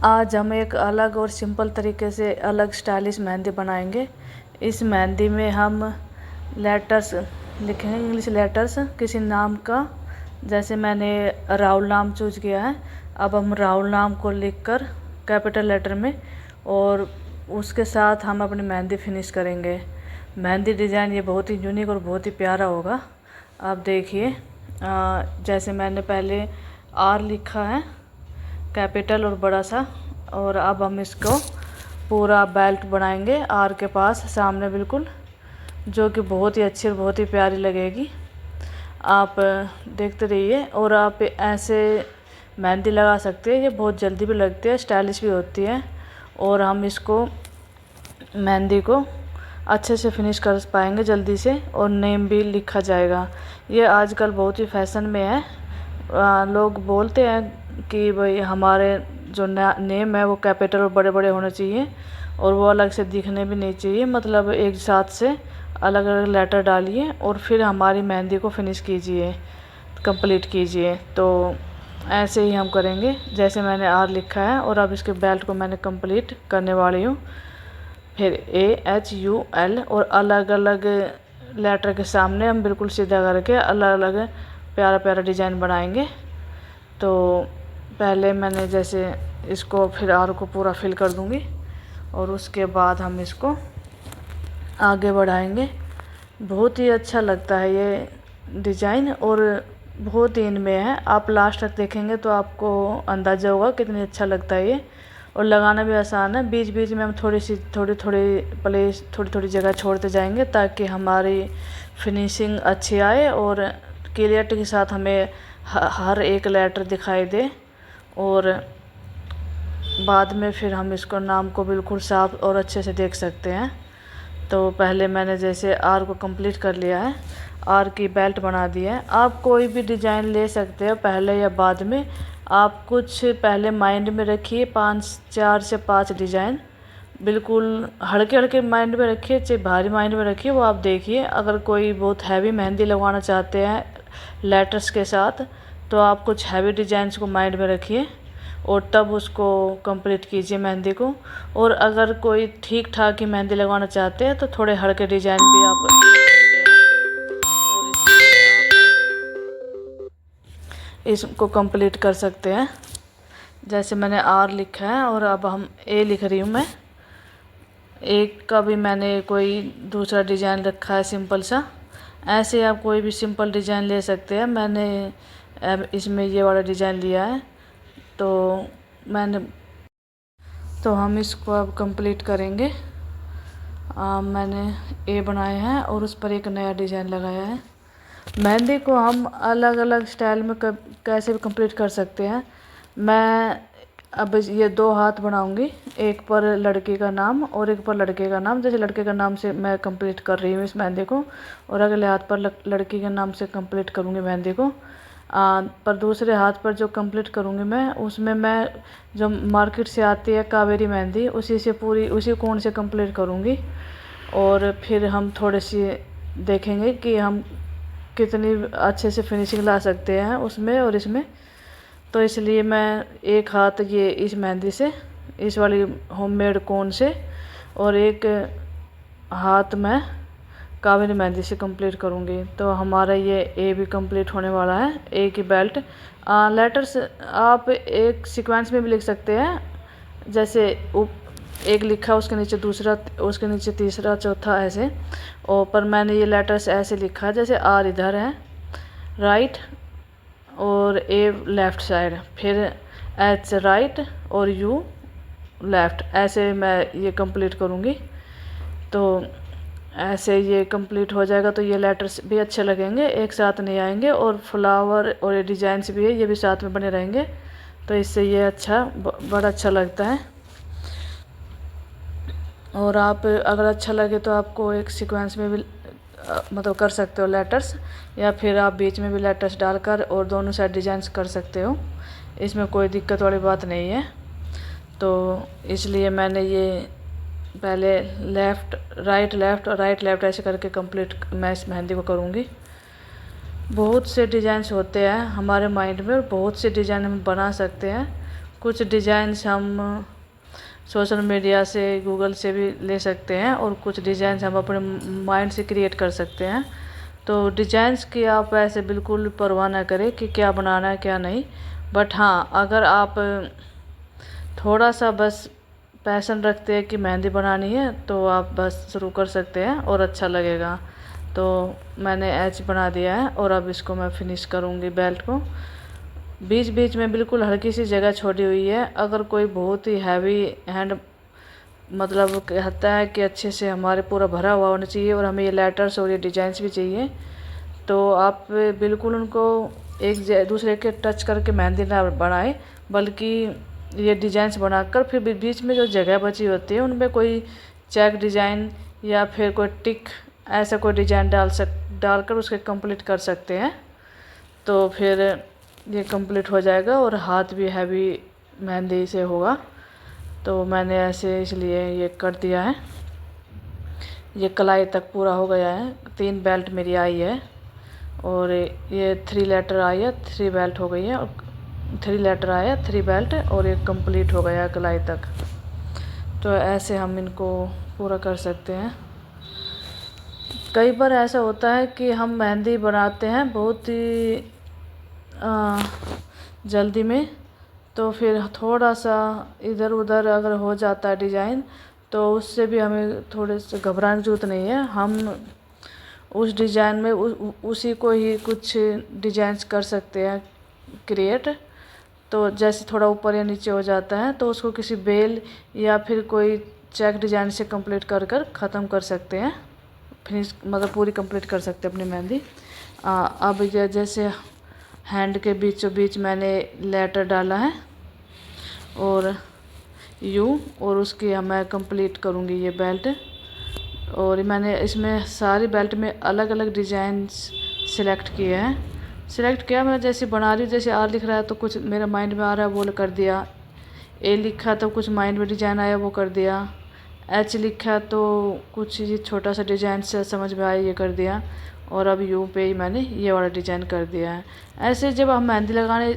आज हम एक अलग और सिंपल तरीके से अलग स्टाइलिश मेहंदी बनाएंगे। इस मेहंदी में हम लेटर्स लिखेंगे, इंग्लिश लेटर्स किसी नाम का। जैसे मैंने राहुल नाम चूज किया है। अब हम राहुल नाम को लिखकर कैपिटल लेटर में, और उसके साथ हम अपनी मेहंदी फिनिश करेंगे। मेहंदी डिज़ाइन ये बहुत ही यूनिक और बहुत ही प्यारा होगा। आप देखिए, जैसे मैंने पहले आर लिखा है कैपिटल और बड़ा सा, और अब हम इसको पूरा बेल्ट बनाएंगे आर के पास सामने बिल्कुल, जो कि बहुत ही अच्छी और बहुत ही प्यारी लगेगी। आप देखते रहिए। और आप ऐसे मेहंदी लगा सकते हैं, ये बहुत जल्दी भी लगती है, स्टाइलिश भी होती है, और हम इसको मेहंदी को अच्छे से फिनिश कर पाएंगे जल्दी से, और नेम भी लिखा जाएगा। ये आजकल बहुत ही फैशन में है। लोग बोलते हैं कि भाई हमारे जो नेम है वो कैपिटल और बड़े बड़े होने चाहिए, और वो अलग से दिखने भी नहीं चाहिए। मतलब एक साथ से अलग अलग लेटर डालिए और फिर हमारी मेहंदी को फिनिश कीजिए, कंप्लीट कीजिए। तो ऐसे ही हम करेंगे। जैसे मैंने आर लिखा है, और अब इसके बेल्ट को मैंने कंप्लीट करने वाली हूँ। फिर AHUL, और अलग अलग लेटर के सामने हम बिल्कुल सीधा करके अलग अलग प्यारा प्यारा डिज़ाइन बनाएंगे। तो पहले मैंने जैसे इसको फिर आर को पूरा फिल कर दूंगी, और उसके बाद हम इसको आगे बढ़ाएंगे। बहुत ही अच्छा लगता है ये डिज़ाइन, और बहुत ही इनमें है। आप लास्ट तक देखेंगे तो आपको अंदाज़ा होगा कितनी अच्छा लगता है ये, और लगाना भी आसान है। बीच बीच में हम थोड़ी थोड़ी जगह छोड़ते जाएंगे, ताकि हमारी फिनिशिंग अच्छी आए और क्लियरिटी के साथ हमें हर एक लेटर दिखाई दे। और बाद में फिर हम इसको नाम को बिल्कुल साफ और अच्छे से देख सकते हैं। तो पहले मैंने जैसे आर को कंप्लीट कर लिया है, आर की बेल्ट बना दी है। आप कोई भी डिज़ाइन ले सकते हो पहले या बाद में। आप कुछ पहले माइंड में रखिए, 4 से 5 डिज़ाइन बिल्कुल हल्के हल्के माइंड में रखिए, चाहे भारी माइंड में रखिए, वो आप देखिए। अगर कोई बहुत हैवी मेहंदी लगवाना चाहते हैं लेटर्स के साथ, तो आप कुछ हैवी डिज़ाइंस को माइंड में रखिए और तब उसको कंप्लीट कीजिए मेहंदी को। और अगर कोई ठीक ठाक ही मेहंदी लगवाना चाहते हैं तो थोड़े हल्के डिज़ाइन भी आप रख सकते हैं, और इसको कंप्लीट कर सकते हैं। जैसे मैंने आर लिखा है, और अब हम ए लिख रही हूँ मैं। एक का भी मैंने कोई दूसरा डिज़ाइन रखा है सिंपल सा। ऐसे आप कोई भी सिंपल डिज़ाइन ले सकते हैं। मैंने इसमें ये वाला डिज़ाइन लिया है। तो हम इसको अब कंप्लीट करेंगे। मैंने ए बनाया है और उस पर एक नया डिज़ाइन लगाया है। मेहंदी को हम अलग अलग स्टाइल में कैसे भी कंप्लीट कर सकते हैं। मैं अब ये 2 हाथ बनाऊंगी, एक पर लड़की का नाम और एक पर लड़के का नाम। जैसे लड़के का नाम से मैं कंप्लीट कर रही हूँ इस मेहंदी को, और अगले हाथ पर लड़की के नाम से कंप्लीट करूँगी मेहंदी को। पर दूसरे हाथ पर जो कंप्लीट करूँगी मैं, उसमें मैं जो मार्केट से आती है कावेरी मेहंदी, उसी कोण से कंप्लीट करूँगी। और फिर हम थोड़े सी देखेंगे कि हम कितनी अच्छे से फिनिशिंग ला सकते हैं उसमें और इसमें। तो इसलिए मैं एक हाथ ये इस मेहंदी से, इस वाली होममेड कोन से, और एक हाथ मैं कावेरी मेहंदी से कंप्लीट करूँगी। तो हमारा ये ए भी कंप्लीट होने वाला है, ए की बेल्ट। लेटर्स आप एक सीक्वेंस में भी लिख सकते हैं। जैसे एक लिखा, उसके नीचे दूसरा, उसके नीचे तीसरा, चौथा, ऐसे। और पर मैंने ये लेटर्स ऐसे लिखा है, जैसे आर इधर है राइट, और ए लेफ़्ट साइड, फिर एच राइट और यू लेफ़्ट। ऐसे मैं ये कंप्लीट करूँगी। तो ऐसे ये कंप्लीट हो जाएगा तो ये लेटर्स भी अच्छे लगेंगे, एक साथ नहीं आएंगे, और फ्लावर और ये डिज़ाइंस भी है, ये भी साथ में बने रहेंगे। तो इससे ये अच्छा बड़ा अच्छा लगता है। और आप अगर अच्छा लगे तो आपको एक सीक्वेंस में भी मतलब कर सकते हो लेटर्स, या फिर आप बीच में भी लेटर्स डालकर और दोनों साइड डिज़ाइंस कर सकते हो। इसमें कोई दिक्कत वाली बात नहीं है। तो इसलिए मैंने ये पहले राइट लेफ़्ट और राइट लेफ़्ट ऐसे करके कंप्लीट मैं इस मेहंदी को करूँगी। बहुत से डिज़ाइंस होते हैं हमारे माइंड में, और बहुत से डिज़ाइन हम बना सकते हैं। कुछ डिज़ाइंस हम सोशल मीडिया से, गूगल से भी ले सकते हैं, और कुछ डिज़ाइंस हम अपने माइंड से क्रिएट कर सकते हैं। तो डिज़ाइंस की आप ऐसे बिल्कुल परवाह ना करें कि क्या बनाना है क्या नहीं। बट हाँ, अगर आप थोड़ा सा बस पैशन रखते हैं कि मेहंदी बनानी है, तो आप बस शुरू कर सकते हैं और अच्छा लगेगा। तो मैंने एज बना दिया है और अब इसको मैं फिनिश करूँगी बेल्ट को। बीच बीच में बिल्कुल हल्की सी जगह छोड़ी हुई है। अगर कोई बहुत ही हैवी हैंड मतलब कहता है कि अच्छे से हमारे पूरा भरा हुआ होना चाहिए और हमें ये लेटर्स और ये डिज़ाइंस भी चाहिए, तो आप बिल्कुल उनको एक दूसरे के टच करके मेहंदी ना बनाए, बल्कि ये डिज़ाइंस बनाकर फिर बीच में जो जगह बची होती है उनमें कोई चेक डिज़ाइन या फिर कोई टिक ऐसा कोई डिज़ाइन डालकर उसके कंप्लीट कर सकते हैं। तो फिर ये कंप्लीट हो जाएगा और हाथ भी हैवी मेहंदी से होगा। तो मैंने ऐसे इसलिए ये कर दिया है। ये कलाई तक पूरा हो गया है। 3 बेल्ट मेरी आई है और ये 3 लेटर आई है, 3 बेल्ट हो गई है, और 3 लेटर आया 3 बेल्ट, और ये कंप्लीट हो गया कलाई तक। तो ऐसे हम इनको पूरा कर सकते हैं। कई बार ऐसा होता है कि हम मेहंदी बनाते हैं बहुत ही जल्दी में, तो फिर थोड़ा सा इधर उधर अगर हो जाता है डिज़ाइन, तो उससे भी हमें थोड़े से घबराने की ज़रूरत नहीं है। हम उस डिज़ाइन में उसी को ही कुछ डिज़ाइंस कर सकते हैं क्रिएट। तो जैसे थोड़ा ऊपर या नीचे हो जाता है तो उसको किसी बेल या फिर कोई चेक डिज़ाइन से कंप्लीट कर कर ख़त्म कर सकते हैं, फिनिश मतलब पूरी कंप्लीट कर सकते हैं अपनी मेहंदी। अब जैसे हैंड के बीचों बीच मैंने लेटर डाला है और यू, और उसकी मैं कंप्लीट करूँगी ये बेल्ट। और मैंने इसमें सारी बेल्ट में अलग अलग डिज़ाइंस सिलेक्ट किए हैं। सिलेक्ट किया मैं जैसे बना रही हूँ, जैसे आर लिख रहा है तो कुछ मेरे माइंड में आ रहा है वो कर दिया, ए लिखा तो कुछ माइंड में डिज़ाइन आया वो कर दिया, एच लिखा तो कुछ ये छोटा सा डिज़ाइन से समझ में आया ये कर दिया, और अब यू पे ही मैंने ये वाला डिज़ाइन कर दिया है। ऐसे जब हम मेहंदी लगाने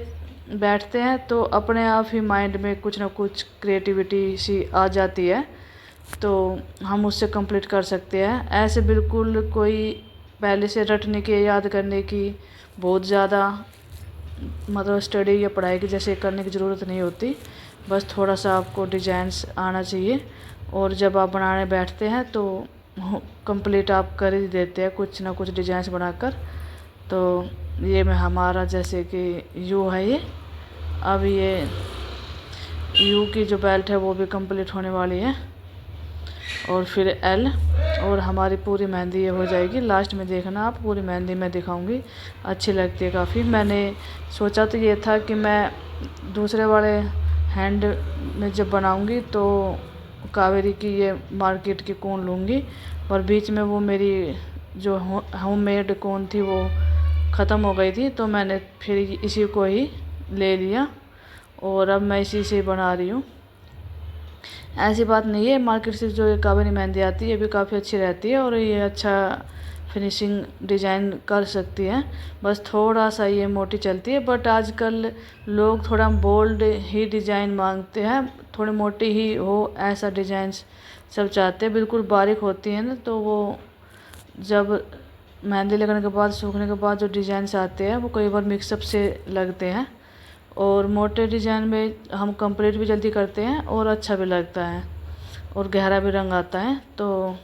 बैठते हैं तो अपने आप ही माइंड में कुछ ना कुछ क्रिएटिविटी सी आ जाती है, तो हम उससे कंप्लीट कर सकते हैं। ऐसे बिल्कुल कोई पहले से रटने की, याद करने की बहुत ज़्यादा मतलब स्टडी या पढ़ाई की जैसे करने की ज़रूरत नहीं होती। बस थोड़ा सा आपको डिज़ाइंस आना चाहिए, और जब आप बनाने बैठते हैं तो कंप्लीट आप कर ही देते हैं कुछ ना कुछ डिज़ाइंस बनाकर। तो ये मैं हमारा जैसे कि यू है ये, अब ये यू की जो बेल्ट है वो भी कंप्लीट होने वाली है, और फिर एल, और हमारी पूरी मेहंदी ये हो जाएगी। लास्ट में देखना आप, पूरी मेहंदी मैं दिखाऊंगी, अच्छी लगती है काफ़ी। मैंने सोचा तो ये था कि मैं दूसरे वाले हैंड में जब बनाऊंगी तो कावेरी की ये मार्केट की कोन लूँगी, और बीच में वो मेरी जो होममेड कोन थी वो ख़त्म हो गई थी, तो मैंने फिर इसी को ही ले लिया और अब मैं इसी से बना रही हूँ। ऐसी बात नहीं है, मार्केट से जो कावेरी मेहंदी आती है ये भी काफ़ी अच्छी रहती है और ये अच्छा फिनिशिंग डिज़ाइन कर सकती है, बस थोड़ा सा ये मोटी चलती है। बट आजकल लोग थोड़ा बोल्ड ही डिज़ाइन मांगते हैं, थोड़ी मोटी ही हो ऐसा डिज़ाइंस सब चाहते हैं। बिल्कुल बारीक होती है ना, तो वो जब मेहंदी लगने के बाद, सूखने के बाद जो डिज़ाइंस आते हैं वो कई बार मिक्सअप से लगते हैं, और मोटे डिज़ाइन में हम कंप्लीट भी जल्दी करते हैं और अच्छा भी लगता है और गहरा भी रंग आता है। तो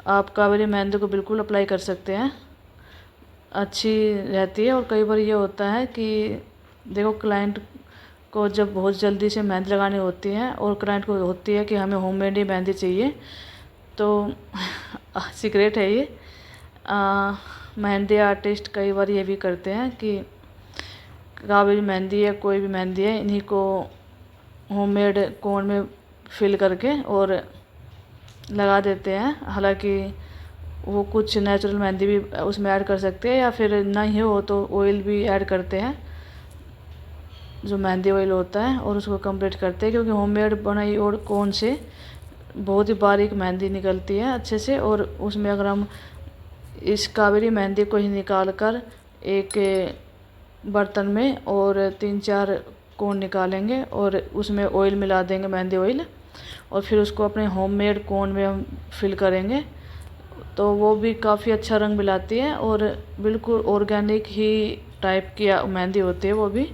आप कावेरी मेहंदी को बिल्कुल अप्लाई कर सकते हैं, अच्छी रहती है। और कई बार ये होता है कि देखो, क्लाइंट को जब बहुत जल्दी से मेहंदी लगानी होती है और क्लाइंट को होती है कि हमें होममेड ही मेहंदी चाहिए, तो सीक्रेट है ये, मेहंदी आर्टिस्ट कई बार ये भी करते हैं कि कावेरी मेहंदी है, कोई भी मेहंदी है, इन्हीं को होममेड कोन में फिल करके और लगा देते हैं। हालांकि वो कुछ नेचुरल मेहंदी भी उसमें ऐड कर सकते हैं, या फिर नहीं हो तो ऑयल भी ऐड करते हैं, जो मेहंदी ऑयल होता है, और उसको कंप्लीट करते हैं। क्योंकि होममेड बनाई और कोन से बहुत ही बारीक मेहंदी निकलती है अच्छे से, और उसमें अगर हम इस कावेरी मेहंदी को ही निकाल कर एक बर्तन में और 3-4 कोन निकालेंगे और उसमें ऑयल मिला देंगे, मेहंदी ऑयल, और फिर उसको अपने होममेड कोन में हम फिल करेंगे। तो वो भी काफ़ी अच्छा रंग मिलाती है और बिल्कुल ऑर्गेनिक ही टाइप की मेहंदी होती है। वो भी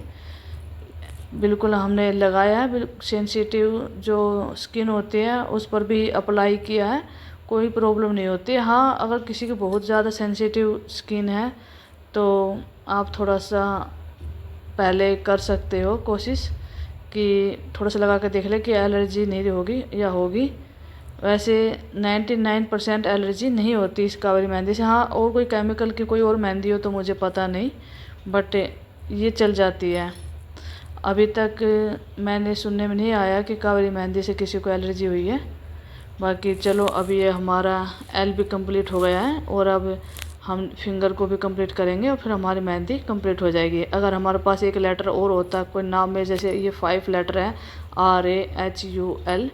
बिल्कुल हमने लगाया है, सेंसिटिव जो स्किन होती है उस पर भी अप्लाई किया है, कोई प्रॉब्लम नहीं होती है। हाँ, अगर किसी की बहुत ज़्यादा सेंसिटिव स्किन है तो आप थोड़ा सा पहले कर सकते हो कोशिश कि थोड़ा सा लगा कर देख ले कि एलर्जी नहीं होगी या होगी। वैसे 99% एलर्जी नहीं होती इस कावेरी मेहंदी से। हाँ, और कोई केमिकल की कोई और मेहंदी हो तो मुझे पता नहीं, बट ये चल जाती है। अभी तक मैंने सुनने में नहीं आया कि कावेरी मेहंदी से किसी को एलर्जी हुई है। बाकी चलो, अभी ये हमारा एल भी कंप्लीट हो गया है और अब हम फिंगर को भी कंप्लीट करेंगे और फिर हमारी मेहंदी कंप्लीट हो जाएगी। अगर हमारे पास एक लेटर और होता कोई नाम में, जैसे ये 5 लेटर है RAHUL,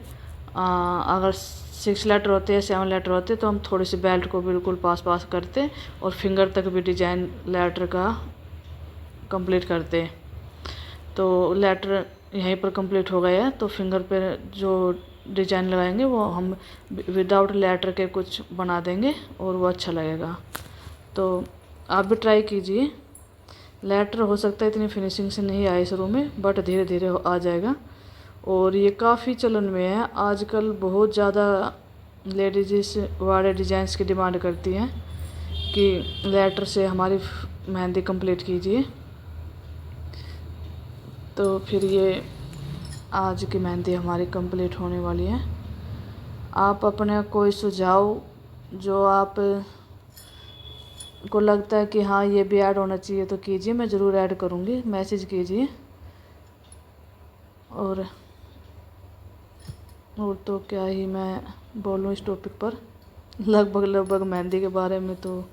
अगर 6 लेटर होते हैं, 7 लेटर होते तो हम थोड़ी सी बेल्ट को बिल्कुल पास करते और फिंगर तक भी डिजाइन लेटर का कंप्लीट करते। तो लेटर यहीं पर कंप्लीट हो गया है, तो फिंगर पर जो डिजाइन लगाएंगे वो हम विदाउट लेटर के कुछ बना देंगे और वो अच्छा लगेगा। तो आप भी ट्राई कीजिए। लेटर हो सकता है इतनी फिनिशिंग से नहीं आए शुरू में, बट धीरे धीरे आ जाएगा। और ये काफ़ी चलन में है आजकल, बहुत ज़्यादा लेडीज इस वाले डिजाइंस की डिमांड करती हैं कि लेटर से हमारी मेहंदी कंप्लीट कीजिए। तो फिर ये आज की मेहंदी हमारी कंप्लीट होने वाली है। आप अपने कोई सुझाव जो आप को लगता है कि हाँ ये भी ऐड होना चाहिए तो कीजिए, मैं ज़रूर ऐड करूँगी, मैसेज कीजिए। और तो क्या ही मैं बोलूँ इस टॉपिक पर, लगभग मेहंदी के बारे में तो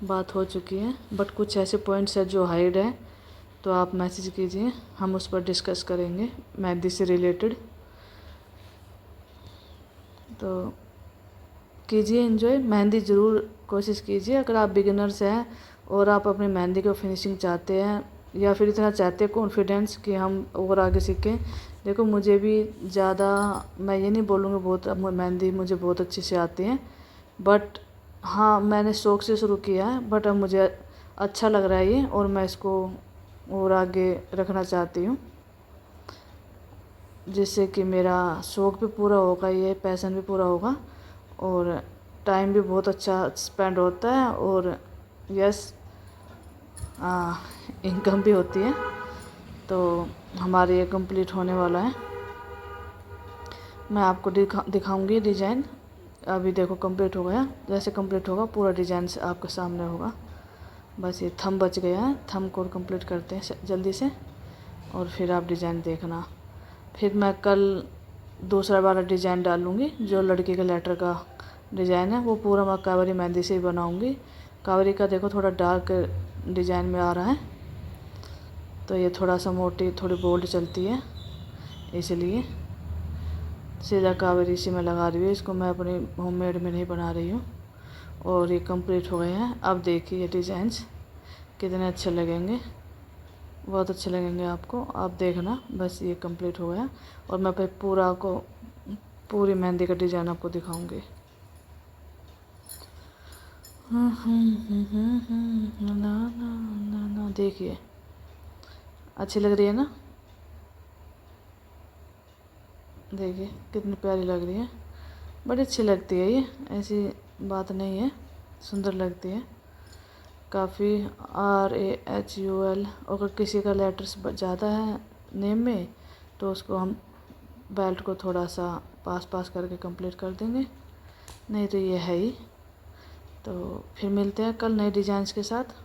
बात हो चुकी है, बट कुछ ऐसे पॉइंट्स है जो हाइड है तो आप मैसेज कीजिए, हम उस पर डिस्कस करेंगे मेहंदी से रिलेटेड। तो कीजिए एंजॉय, मेहंदी ज़रूर कोशिश कीजिए। अगर आप बिगिनर्स हैं और आप अपनी मेहंदी को फिनिशिंग चाहते हैं या फिर इतना चाहते हैं कॉन्फिडेंस कि हम और आगे सीखें। देखो, मुझे भी ज़्यादा, मैं ये नहीं बोलूँगी बहुत मेहंदी मुझे बहुत अच्छी से आती है, बट हाँ मैंने शौक़ से शुरू किया है, बट अब मुझे अच्छा लग रहा है ये और मैं इसको और आगे रखना चाहती हूँ, जिससे कि मेरा शौक़ भी पूरा होगा, ये पैशन भी पूरा होगा और टाइम भी बहुत अच्छा स्पेंड होता है और यस इनकम भी होती है। तो हमारे ये कंप्लीट होने वाला है। मैं आपको दिखाऊंगी डिज़ाइन। अभी देखो कंप्लीट हो गया, जैसे कंप्लीट होगा पूरा डिज़ाइन से आपके सामने होगा। बस ये थंब बच गया है, थंब को कंप्लीट करते हैं जल्दी से और फिर आप डिज़ाइन देखना। फिर मैं कल दूसरा वाला डिज़ाइन डालूँगी जो लड़की के लेटर का डिज़ाइन है, वो पूरा मैं कावेरी मेहंदी से ही बनाऊँगी। कावेरी का देखो थोड़ा डार्क डिज़ाइन में आ रहा है, तो ये थोड़ा सा मोटी थोड़ी बोल्ड चलती है, इसलिए सीधा कावेरी से मैं लगा रही हूँ इसको, मैं अपनी होममेड में नहीं बना रही हूँ। और ये कंप्लीट हो गए हैं। अब देखिए ये डिज़ाइंस कितने अच्छे लगेंगे, बहुत अच्छे लगेंगे आपको, आप देखना। बस ये कंप्लीट हो गया और मैं फिर पूरी मेहंदी का डिज़ाइन आपको दिखाऊंगी। ना देखिए अच्छी लग रही है ना, देखिए कितनी प्यारी लग रही है, बड़ी अच्छी लगती है ये, ऐसी बात नहीं है, सुंदर लगती है काफ़ी। RAHUL, अगर किसी का लेटर्स ज़्यादा है नेम में तो उसको हम बेल्ट को थोड़ा सा पास करके कंप्लीट कर देंगे, नहीं तो ये है ही। तो फिर मिलते हैं कल नए डिज़ाइंस के साथ।